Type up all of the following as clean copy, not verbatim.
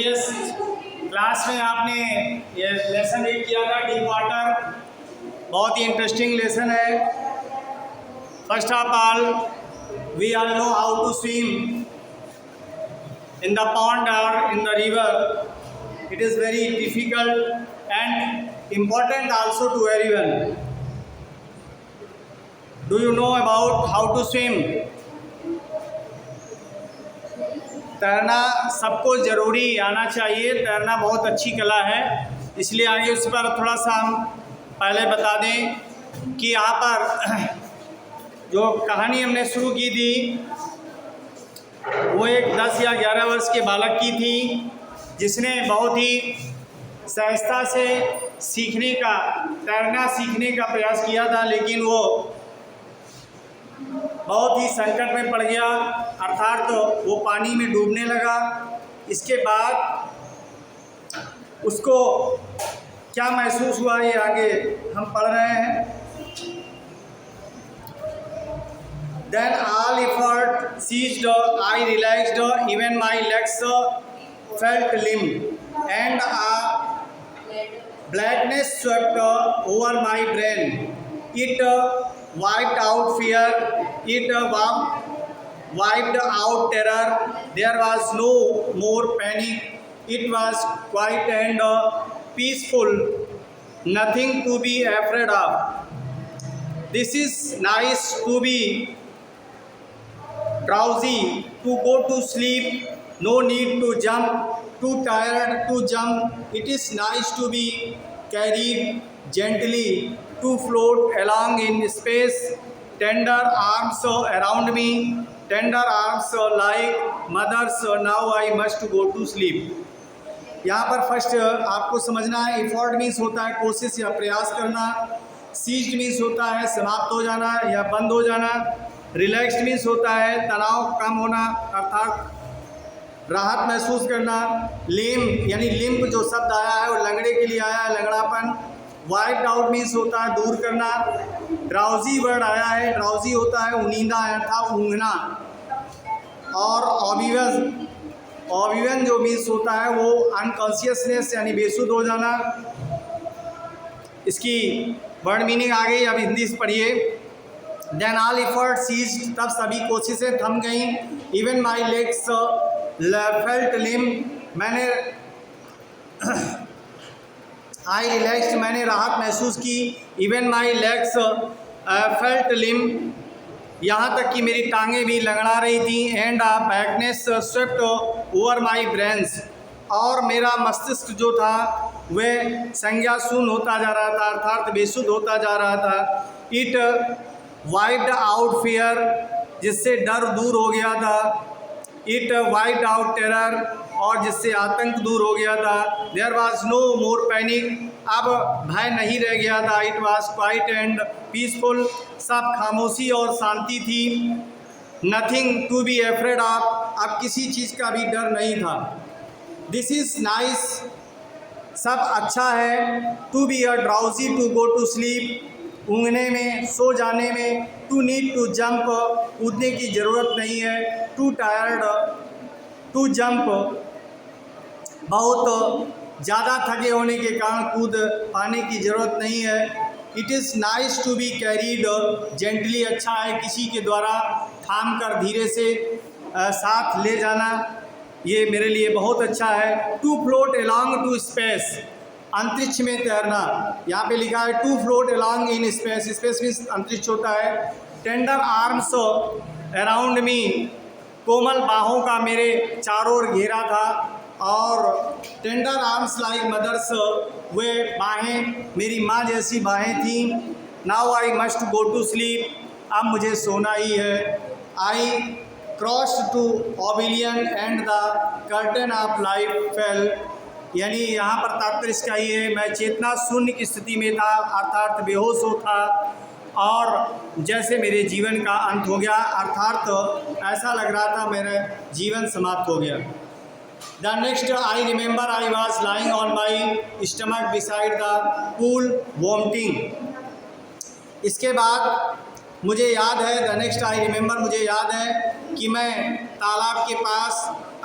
Previous class में आपने ये लेसन रीड किया था डीप वाटर, बहुत ही इंटरेस्टिंग लेसन है। First of all we all know how to swim in the pond or in the river. It is very difficult and important also to everyone. Do you know about how to swim? तैरना सबको ज़रूरी आना चाहिए। तैरना बहुत अच्छी कला है, इसलिए आइए उस पर थोड़ा सा हम पहले बता दें कि यहाँ पर जो कहानी हमने शुरू की थी वो एक 10 या 11 वर्ष के बालक की थी, जिसने बहुत ही सहजता से तैरना सीखने का प्रयास किया था, लेकिन वो बहुत ही संकट में पड़ गया, अर्थात तो वो पानी में डूबने लगा। इसके बाद उसको क्या महसूस हुआ ये आगे हम पढ़ रहे हैं। Then all effort ceased, I relaxed, even my legs felt limp, and a blackness swept over my brain. It wiped out fear, it wiped out terror. There was no more panic. It was quiet and peaceful, nothing to be afraid of. This is nice to be drowsy, to go to sleep, no need to jump, too tired to jump. It is nice to be carried gently, to float along in space, tender arms around me, tender arms like mothers. Now I must go to sleep. यहाँ पर first आपको समझना है, effort means होता है कोशिश या प्रयास करना, सीज्ड मीन्स होता है समाप्त हो जाना या बंद हो जाना, रिलैक्स्ड मीन्स होता है तनाव कम होना अर्थात राहत महसूस करना, लिम्प यानी लिम्प जो शब्द आया है वो लंगड़े के लिए आया है, लंगड़ापन। वाइप्ड आउट मीन्स होता है दूर करना। ड्राउजी वर्ड आया है, ड्राउजी होता है नींदा अर्थात ऊँघना। और ऑबिवन जो मीन्स होता है वो अनकॉन्शियसनेस यानी बेसुध हो जाना। इसकी वर्ड मीनिंग आ गई, अब हिंदी से पढ़िए। देन ऑल एफर्ट सीज्ड, तब सभी कोशिशें थम गईं। Even my legs felt limp, मैंने आई रिलैक्स्ड, मैंने राहत महसूस की। Even my legs felt limp, यहाँ तक कि मेरी टांगें भी लंगड़ा रही थी। And a blackness swept over my brains, और मेरा मस्तिष्क जो था वह संज्ञा शून्य होता जा रहा था अर्थात बेसुध होता जा रहा था। इट वाइप्ड आउट फियर, जिससे डर दूर हो गया था। इट वाइप्ड आउट टेरर, और जिससे आतंक दूर हो गया था। There was no more panic, अब भय नहीं रह गया था। It was quiet and peaceful, सब खामोशी और शांति थी। Nothing to be afraid of, अब किसी चीज़ का भी डर नहीं था। दिस इज़ नाइस, सब अच्छा है। To be a drowsy, to go to sleep, ऊँघने में सो जाने में। टू नीड टू जंप, कूदने की ज़रूरत नहीं है। टू टायर्ड टू जंप, बहुत ज़्यादा थके होने के कारण कूद पाने की ज़रूरत नहीं है। It is nice to be carried gently, अच्छा है किसी के द्वारा थाम कर धीरे से साथ ले जाना, ये मेरे लिए बहुत अच्छा है। To float along to space, अंतरिक्ष में तैरना। यहाँ पे लिखा है to float along in space, space means अंतरिक्ष होता है। टेंडर आर्म्स अराउंड मी, कोमल बाहों का मेरे चारों ओर घेरा था। और टेंडर आर्म्स लाइक मदर्स, वे बाहें मेरी माँ जैसी बाहें थीं। Now I must go to sleep, अब मुझे सोना ही है। I crossed to oblivion and the curtain of life fail, यानी यहाँ पर तात्पर्य इसका ही है, मैं चेतना शून्य की स्थिति में था अर्थात बेहोश हो था, और जैसे मेरे जीवन का अंत हो गया अर्थात ऐसा लग रहा था मेरा जीवन समाप्त हो गया। The next I remember I was lying on my stomach beside the pool vomiting. इसके बाद मुझे याद है, द नेक्स्ट आई रिमेंबर, मुझे याद है कि मैं तालाब के पास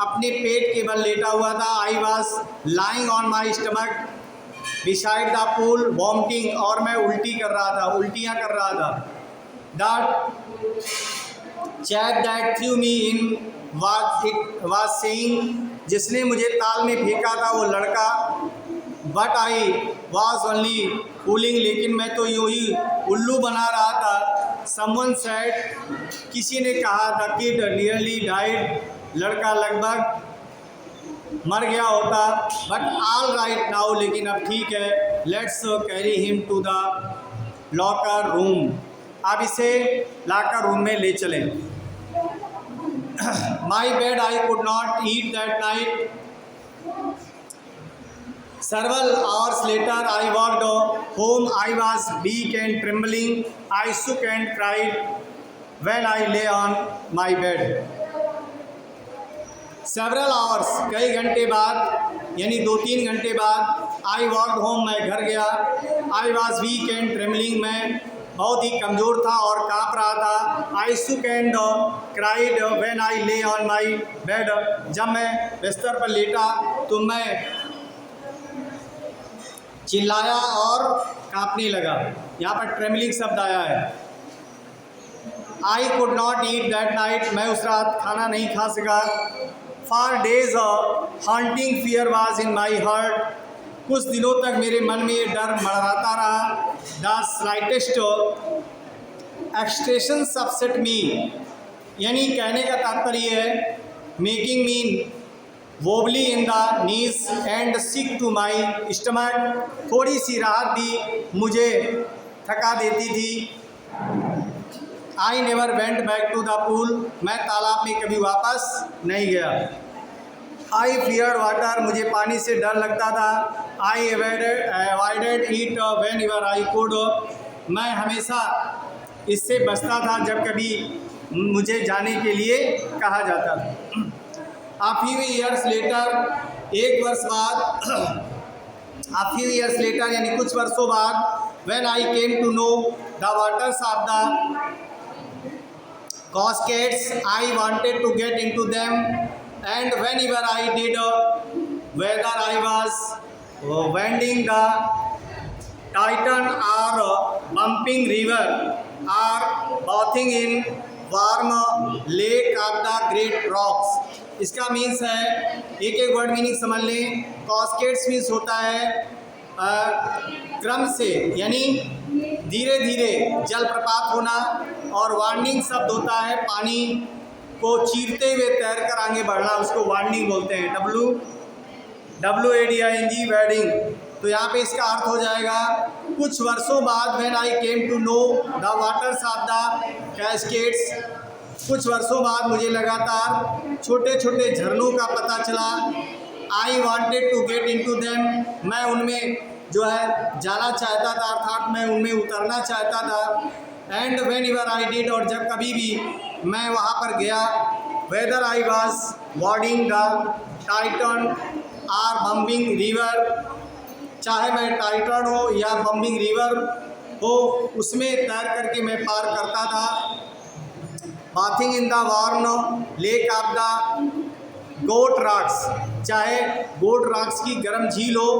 अपने पेट के बल लेटा हुआ था। I was lying on my stomach beside the pool vomiting, और मैं उल्टी कर रहा था, उल्टियाँ कर रहा था। That chap that through me in was saying, जिसने मुझे ताल में फेंका था वो लड़का, but I was only fooling, लेकिन मैं तो यूँ ही उल्लू बना रहा था। समवन सेड, किसी ने कहा द किड नियरली डाइड, लड़का लगभग मर गया होता। बट ऑल राइट नाउ, लेकिन अब ठीक है। Let's carry him to the locker room, अब इसे लॉकर रूम में ले चलें। My bed I could not eat that night. Several hours later, I walked home. I was weak and trembling. I shook and cried when I lay on my bed. Several hours, कई घंटे बाद, यानी 2-3 घंटे बाद, I walked home, मैं घर गया। I was weak and trembling, मैं बहुत ही कमज़ोर था और काँप रहा था। I shook and cried when I lay on my bed, जब मैं बिस्तर पर लेटा तो मैं चिल्लाया और काँपने लगा। यहाँ पर ट्रेमलिंग शब्द आया है। आई could not eat that night, मैं उस रात खाना नहीं खा सका। For days haunting fear was in my heart, कुछ दिनों तक मेरे मन में ये डर मंडराता रहा। The slightest expression upset me, यानी कहने का तात्पर्य है making me wobbly in the knees and sick to my stomach, थोड़ी सी राहत भी मुझे थका देती थी। I never went back to the pool, मैं तालाब में कभी वापस नहीं गया। आई फियर वाटर, मुझे पानी से डर लगता था। I avoided it whenever I could, मैं हमेशा इससे बचता था जब कभी मुझे जाने के लिए कहा जाता था। A few years later, एक वर्ष बाद, a few years later यानी कुछ वर्षों बाद, when I came to know the waters of the cascades, I wanted to get into them, and whenever I did, whether I was wading the Titan or bumping river or bathing in warm lake of the great rocks, इसका means है, एक एक word meaning समझ लें। कॉस्केट्स means होता है क्रम से, यानी धीरे धीरे जलप्रपात होना, और वार्निंग शब्द होता है पानी को चीरते हुए तैर कर आगे बढ़ना, उसको वार्निंग बोलते हैं। WADING wedding. तो यहाँ पे इसका अर्थ हो जाएगा कुछ वर्षों बाद, when I came to know the waters of the cascades, कुछ वर्षों बाद मुझे लगातार छोटे छोटे झरनों का पता चला। I wanted to get into them, मैं उनमें जो है जाना चाहता था, अर्थात मैं उनमें उतरना चाहता था। And whenever I did, और जब कभी भी मैं वहाँ पर गया, whether I was wading the Tieton or Bumping river, चाहे मैं टाइटन हो या बम्बिंग रिवर हो, उसमें तैर करके मैं पार करता था। Bathing in the warm lake of the goat rocks, चाहे गोट रॉक्स की गर्म झील हो।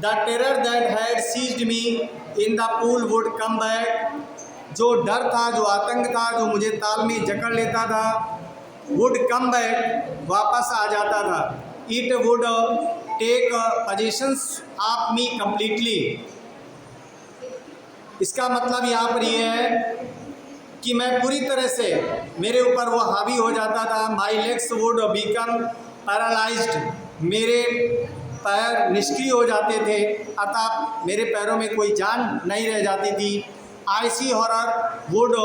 The terror that had seized me in the pool would come back, जो डर था, जो आतंक था, जो मुझे ताल में जकड़ लेता था, वुड कम बैक, वापस आ जाता था। It would take possessions of me completely, इसका मतलब यहाँ पर ये है कि मैं पूरी तरह से, मेरे ऊपर वो हावी हो जाता था। My legs would become paralysed, मेरे पैर निष्क्रिय हो जाते थे, अर्थात मेरे पैरों में कोई जान नहीं रह जाती थी। Icy horror would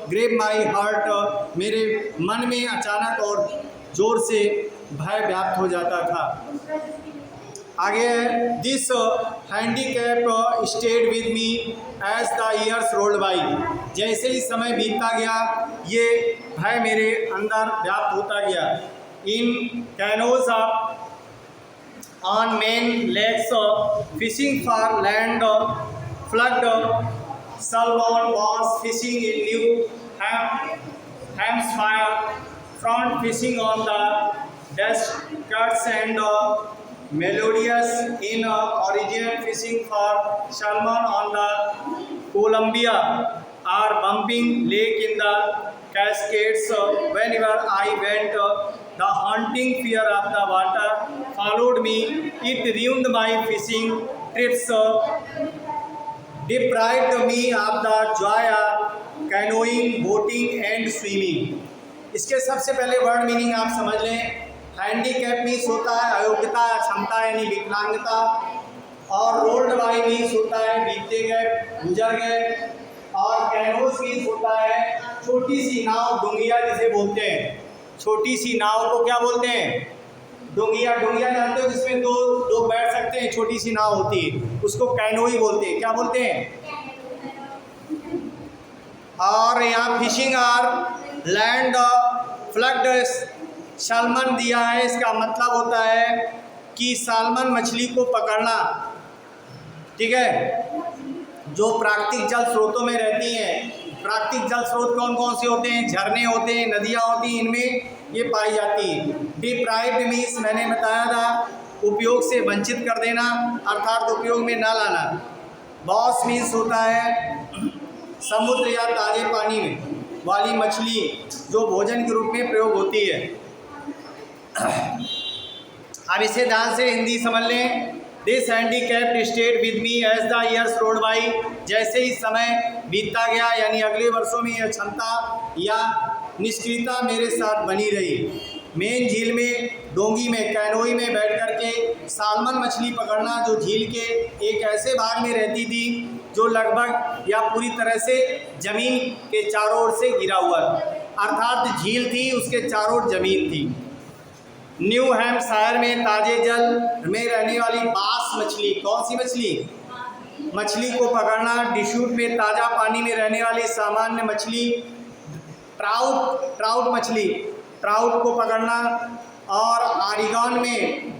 grip my heart, मेरे मन में अचानक और ज़ोर से भय व्याप्त हो जाता था। आगे this handicap stayed with me as the years rolled by, जैसे ही समय बीतता गया ये भय मेरे अंदर व्याप्त होता गया। In canoes on Maine lakes fishing for landlocked salmon bass fishing in New Hampshire front fishing on the Descartes and melodious in origin fishing for salmon on the Columbia or bumping lake in the Cascades. Whenever I went, the haunting fear of the water followed me. It ruined my fishing trips, deprived me of the joy of canoeing, boating and swimming. इसके सबसे पहले word meaning आप समझ लें। Handicap means होता है अयोग्यता, क्षमता यानी विकलांगता, और रोल्ड बाई मीन्स होता है बीतते गए, गुजर गए, और कैनोस मीन्स होता है छोटी सी नाव, डुंगिया जिसे बोलते हैं। छोटी सी नाव को क्या बोलते हैं? डुंगिया। डुंगिया जानते हो जिसमें दो लोग बैठ सकते हैं, छोटी सी नाव होती है, उसको कैनोई बोलते हैं। क्या बोलते हैं? और यहाँ फिशिंग आर लैंड फ्लग्ड सालमन दिया है। इसका मतलब होता है कि सालमन मछली को पकड़ना, ठीक है, जो प्राकृतिक जल स्रोतों में रहती हैं। प्राकृतिक जल स्रोत कौन कौन से होते हैं? झरने होते हैं, नदियाँ होती हैं, इनमें ये पाई जाती है। डिप्राइव्ड मीन्स मैंने बताया था उपयोग से वंचित कर देना, अर्थात उपयोग में न लाना। बॉस मीन्स होता है समुद्र या ताजे पानी में वाली मछली जो भोजन के रूप में प्रयोग होती है। अब इसे ध्यान से हिंदी समझ लें। This handicapped state with me as the years rolled by. जैसे ही समय बीतता गया, यानी अगले वर्षों में यह क्षमता या निष्क्रियता मेरे साथ बनी रही। मेन झील में डोंगी में कैनोई में बैठ कर के सालमन मछली पकड़ना, जो झील के एक ऐसे भाग में रहती थी जो लगभग या पूरी तरह से ज़मीन के चारों ओर से घिरा हुआ, अर्थात झील थी उसके चारों ओर ज़मीन थी। न्यू हैम्पशायर में ताजे जल में रहने वाली बास मछली, कौन सी मछली? मछली को पकड़ना। डिशूट में ताज़ा पानी में रहने वाली सामान्य मछली, ट्राउट मछली, ट्राउट को पकड़ना। और ऑरिगन में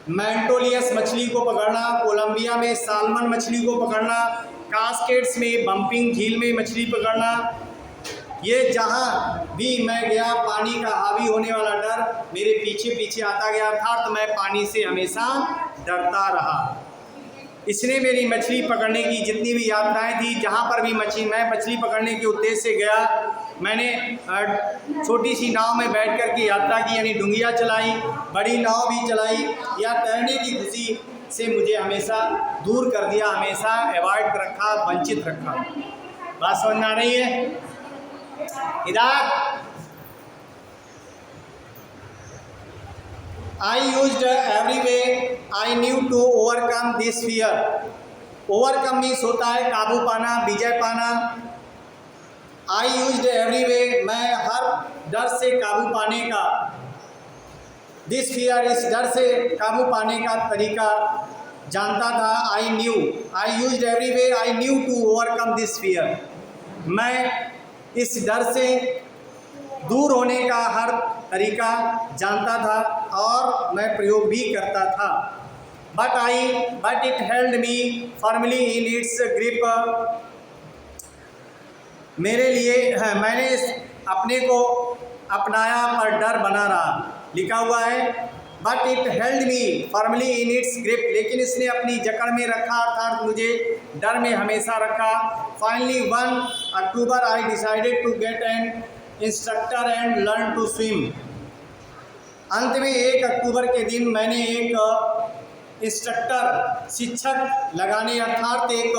मैंटोलियस मछली को पकड़ना। कोलंबिया में सालमन मछली को पकड़ना। कास्केड्स में बम्पिंग झील में मछली पकड़ना। ये जहाँ भी मैं गया, पानी का हावी होने वाला डर मेरे पीछे पीछे आता गया, अर्थात मैं पानी से हमेशा डरता रहा। इसने मेरी मछली पकड़ने की जितनी भी यात्राएं थी, जहाँ पर भी मैं मछली पकड़ने के उद्देश्य से गया, मैंने छोटी सी नाव में बैठ कर के यात्रा की, यानी डुंगिया चलाई, बड़ी नाव भी चलाई, या तैरने की खुशी से मुझे हमेशा दूर कर दिया, हमेशा अवॉइड रखा, वंचित रखा। बात समझ में आ रही है? इधर I used every way I knew to overcome this fear. Overcome means होता है काबू पाना, विजय पाना। I used every way, मैं हर डर से काबू पाने का, this fear, इस डर से काबू पाने का तरीका जानता था। I used every way I knew to overcome this fear. मैं इस डर से दूर होने का हर तरीका जानता था और मैं प्रयोग भी करता था। But it held me firmly in its grip. मेरे लिए मैंने अपने को अपनाया पर डर बना रहा, लिखा हुआ है। But it held me firmly in its grip, लेकिन इसने अपनी जकड़ में रखा, अर्थात मुझे डर में हमेशा रखा। Finally 1 October I decided to get an instructor and learn to swim. अंत में 1 अक्टूबर के दिन मैंने एक इंस्ट्रक्टर, शिक्षक लगाने, अर्थात एक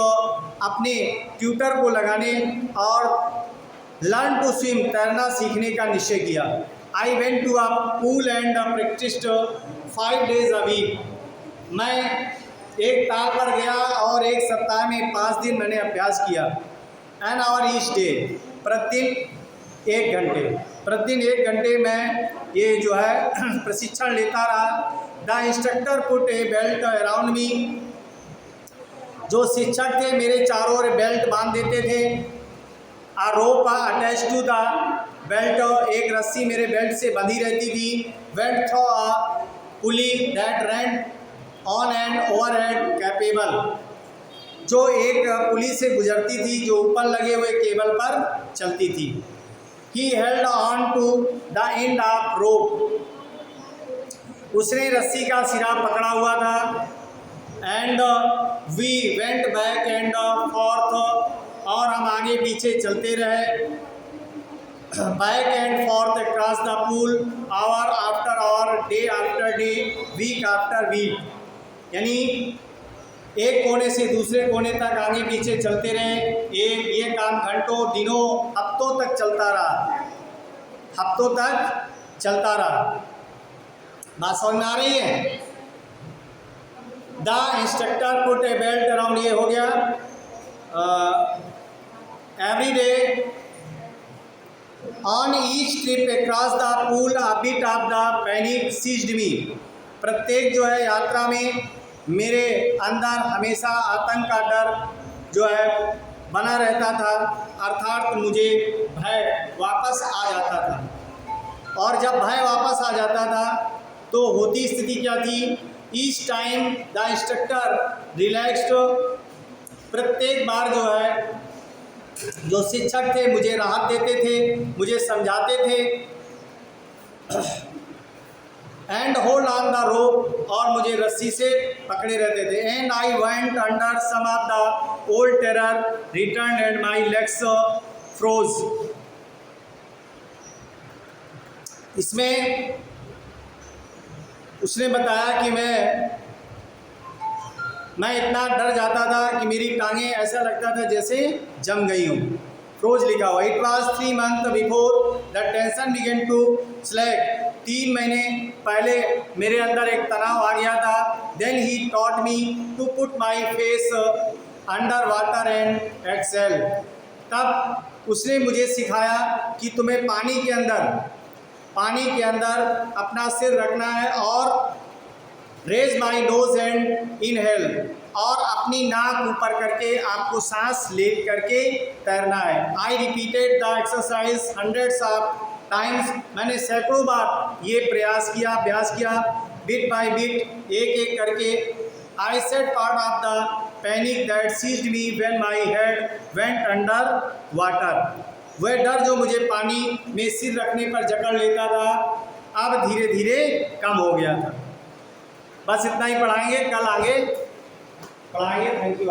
अपने ट्यूटर को लगाने और लर्न टू स्विम, तैरना सीखने का निश्चय किया। I went to a pool and practised 5 days a week। मैं एक ताल पर गया और एक सप्ताह में 5 दिन मैंने अभ्यास किया। एन आवर ईच डे, प्रतिदिन 1 घंटे मैं ये जो है प्रशिक्षण लेता रहा। The instructor put a belt around me, जो शिक्षक थे मेरे चारों ओर बेल्ट बांध देते थे। A rope attach to the belt, एक रस्सी मेरे बेल्ट से बंधी रहती थी। Went through a pulley that ran on and overhead capable, जो एक पुली से गुजरती थी जो ऊपर लगे हुए केबल पर चलती थी। He held on to the end of rope. उसने रस्सी का सिरा पकड़ा हुआ था. And we went back and forth. और हम आगे पीछे चलते रहे. Back and forth across the pool, hour after hour, day after day, week after week. यानी एक कोने से दूसरे कोने तक आगे पीछे चलते रहे. ये काम घंटों, दिनों, हफ्तों तक चलता रहा. बात समझ में आ रही है? The instructor put a belt around, ये हो गया. Every day on each trip across the pool a bit of the panic seized me. प्रत्येक जो है यात्रा में मेरे अंदर हमेशा आतंक का डर जो है बना रहता था. अर्थात मुझे भय वापस आ जाता था. और जब भय वापस आ जाता था तो होती स्थिति क्या थी? Each time the instructor relaxed. प्रत्येक बार जो है जो शिक्षक थे मुझे राहत देते थे, मुझे समझाते थे. And hold on the rope, और मुझे रस्सी से पकड़े रहते थे. And I went under some of the old terror return and my legs froze. इसमें उसने बताया कि मैं इतना डर जाता था कि मेरी टांगें ऐसा लगता था जैसे जम गई हूँ. फ्रोज लिखा हुआ. It was 3 months before the tension began to slack. 3 महीने पहले मेरे अंदर एक तनाव आ गया था. Then he taught me to put my face under water and exhale. तब उसने मुझे सिखाया कि तुम्हें पानी के अंदर अपना सिर रखना है और raise my nose and inhale, और अपनी नाक ऊपर करके आपको सांस ले करके तैरना है. I repeated the exercise hundreds of times. मैंने सैकड़ों बार ये अभ्यास किया. बिट बाय बिट, एक एक करके. I said part of the panic that seized me when my head went under water. वह डर जो मुझे पानी में सिर रखने पर जकड़ लेता था अब धीरे धीरे कम हो गया था. बस इतना ही पढ़ाएंगे, कल आगे पढ़ाएंगे. Thank you.